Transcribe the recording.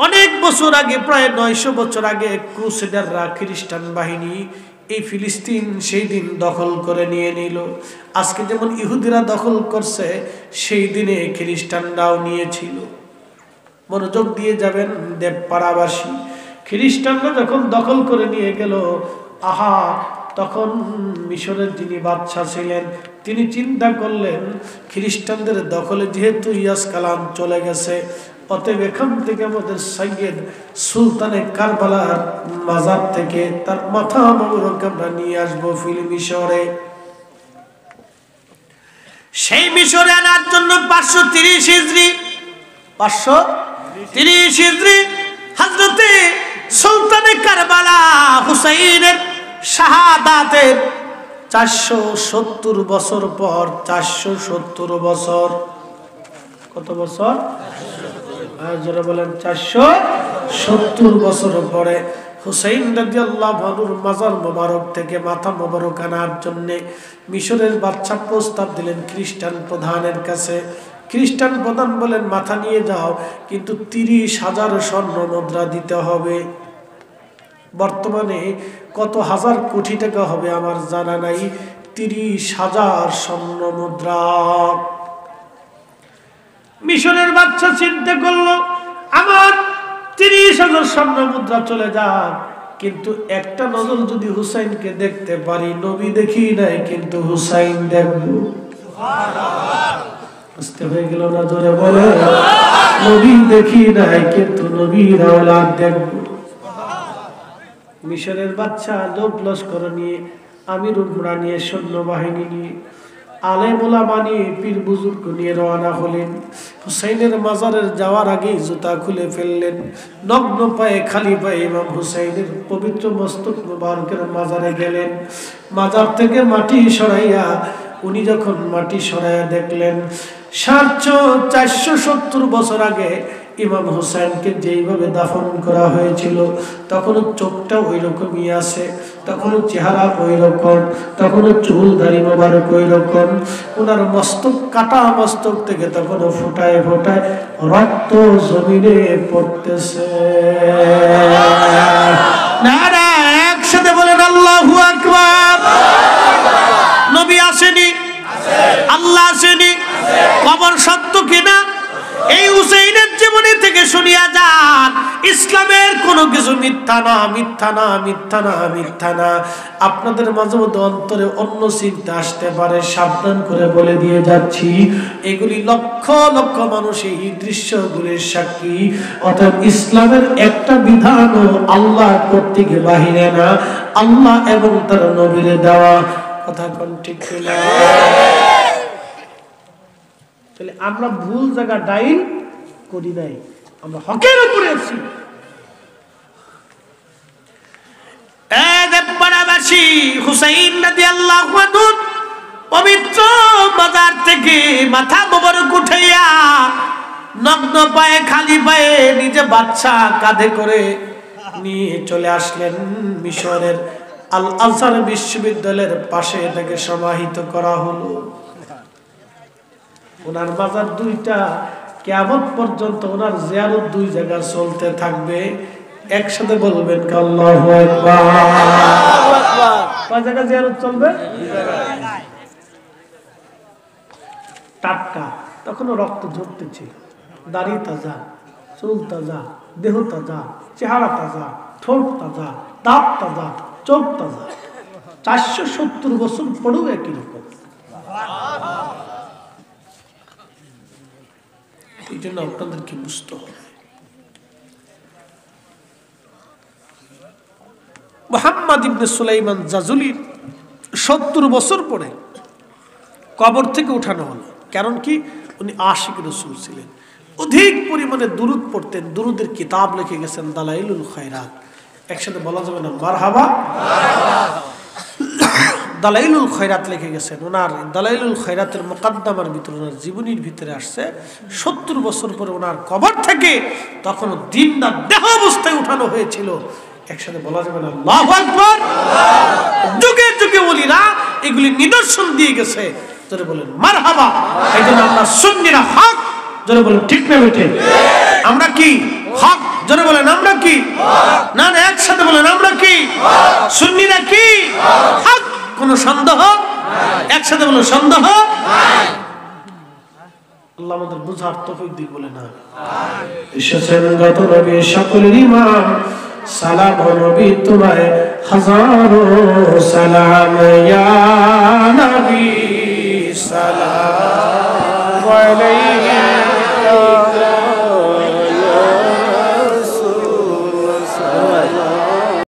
অনেক বছর আগে, প্রায় 900 বছর আগে ক্রুসেডাররা, খ্রিস্টান বাহিনী এই ফিলিস্তিন সেই দিন দখল করে নিয়ে নিল। আজকে যেমন ইহুদিরা দখল করছে, সেই দিনে খ্রিস্টানরাও নিয়েছিল। মনোযোগ দিয়ে যাবেন দেবপাড়াবাসী। খ্রিস্টানরা যখন দখল করে নিয়ে গেল, আহা, তখন মিশরের যিনি বাদশা ছিলেন তিনি চিন্তা করলেন, খ্রিস্টানদের দখলে যেহেতু ইয়াস কালাম চলে গেছে, অতএব এখান থেকে আমাদের সৈয়দ সুলতানে কারবালার মাজার থেকে তার মাথা মোবারক আমরা নিয়ে আসবো মিশরে। সেই মিশরে আনার জন্য 530 হিজরি, 530 হিজরি হযরতে সুলতানে কারবালা হুসাইনের শাহাদাতের 470 বছর পর, 470 বছর, কত বছর? যারা বলেন 470 বছর পরে হুসাইন রাদিয়াল্লাহু আনহুর মাজার মোবারক থেকে মাথা মোবারক আনার জন্য মিশরের বাদশা প্রস্তাব দিলেন খ্রিস্টান প্রধানের কাছে। খ্রিস্টান প্রধান বলেন, মাথা নিয়ে যাও, কিন্তু 30,000 স্বর্ণ মুদ্রা দিতে হবে। বর্তমানে কত হাজার কোটি টাকা হবে আমার জানা নাই, 30,000 স্বর্ণ মুদ্রা। মিশরের বাদশা চিন্তা করলো, আমার 30,000 স্বর্ণ মুদ্রা চলে যাক, কিন্তু একটা নজর যদি হুসাইনকে দেখতে পারি, নবী দেখি নাই কিন্তু হুসাইন দেখবো। বুঝতে হয়ে গেল না? জোরে বলে, নবী দেখি নাই কিন্তু নবীর আওলাদ দেখবো। মিশরের বাদশা লোক লস্কর নিয়ে, আমির উমরা নিয়ে, সৈন্যবাহিনী নিয়ে, আলেম ওলামা নিয়ে, পীর বুজুর্গ নিয়ে রওনা হলেন। হুসাইনের মাজারের যাওয়ার আগে জুতা খুলে ফেললেন, নগ্ন পায়ে, খালি পায়ে ইমাম হুসাইনের পবিত্র মস্তক মুবারকের মাজারে গেলেন। মাজার থেকে মাটি সরাইয়া, উনি যখন মাটি সরাইয়া দেখলেন 470 বছর আগে ইমাম হুসাইনকে যেইভাবে দাফন করা হয়েছিল, তখনও চোখটা ওই রকমই আছে, তখনও চেহারা ওই রকম, তখনও চুল দাড়ি মোবারক ওই রকম, ওনার মস্তক, কাটা মস্তক থেকে তখনও ফোটায় ফোটায় রক্ত জমিনে পড়তেছে। নারা একসাথে বলেন আল্লাহু আকবার। নবী আসেনি, আল্লাহ আসেনি, কবর সত্য কিনা এই হুসাইনের জীবনী থেকে শুনিয়া যান, ইসলামের কোনো কিছু মিথ্যা না, মিথ্যা না, মিথ্যা না, মিথ্যা না। আপনাদের মাঝে মধ্যে অন্তরে অন্য চিন্তা আসতে পারে, সাবধান করে বলে দিয়ে যাচ্ছি, এগুলি লক্ষ লক্ষ মানুষ এই দৃশ্যগুলির সাক্ষী। অতএব ইসলামের একটা বিধানও আল্লাহ কর্তৃক বাহিরে না, আল্লাহ এবং তার নবীর দেওয়া। কথা কোন ঠিক না? তাহলে আমরা ভুল জায়গা ডাইন করি নাই, আমরা হকের উপরে আছি। দেবপাড়াবাসী, হুসাইন রাদিয়াল্লাহু আনহু পবিত্র মাজার থেকে মাথা মোবারক উঠাইয়া নগ্ন পায়ে, খালি পায়ে, নিজে বাচ্চা কাঁধে করে নিয়ে চলে আসলেন মিশরের আল আজহার বিশ্ববিদ্যালয়ের পাশে তাকে সমাহিত করা হলো। ওনার মাজার দুইটা, কিয়ামত পর্যন্ত ওনার জিয়ারত দুই জায়গা চলতে থাকবে। একসাথে বলবেন আল্লাহু আকবার। কয় জায়গা জিয়ারত চলবে? টাটকা, তখনও রক্ত ঝরতেছে, দাড়ি তাজা, চুল তাজা, দেহ তাজা, চেহারা তাজা, ঠোঁট তাজা, দাঁত তাজা, চোখ তাজা। 470 বছর পরেও একই রকম। এই জন্য আপনাদেরকে বুঝতে হবে, মুহাম্মদ ইবনে সুলাইমান জাজুলির 70 বছর পরে কবর থেকে উঠানো হলো। কারণ কি? উনি আশিক রাসূল ছিলেন, অধিক পরিমাণে দুরূদ পড়তেন। দুরূদের কিতাব লিখে গেছেন দালাইলুল খায়রাত। একসাথে বলা যাবে না মারহাবা? দালাইলুল খায়রাত লিখে গেছেন। ওনার দালাইলুল খায়রাতের মুকদ্দমার ভিতরে, ওনার জীবনীর ভিতরে আসছে 70 বছর পরে ওনার কবর থেকে তখন দিনদার দেহ অবস্থায় উঠানো হয়েছিল। একসাথে বলা যাবে না আল্লাহু আকবার? যুগে যুগে ওলিরা এগুলি নিদর্শন দিয়ে গেছে। যারা বলেন মারহাবা। এই জন্য আমরা সুন্নিরা হক, যারা বলেন ঠিক না বেঠে, আমরা কি হক জোরে বলেন আমরা কি? না না, একসাথে বলেন আমরা কি? সুন্নিরা কি? হক, কোনো সন্দেহ? একসাথে বলেন সন্দেহ? আল্লাহ আমাদের বুঝার তৌফিক দিক বলে না। এসেছেন গত নবী সকলের ইমাম, সালাম নবী তোমায় হাজারো সালাম, ইয়া নবী সালাম আলাইহি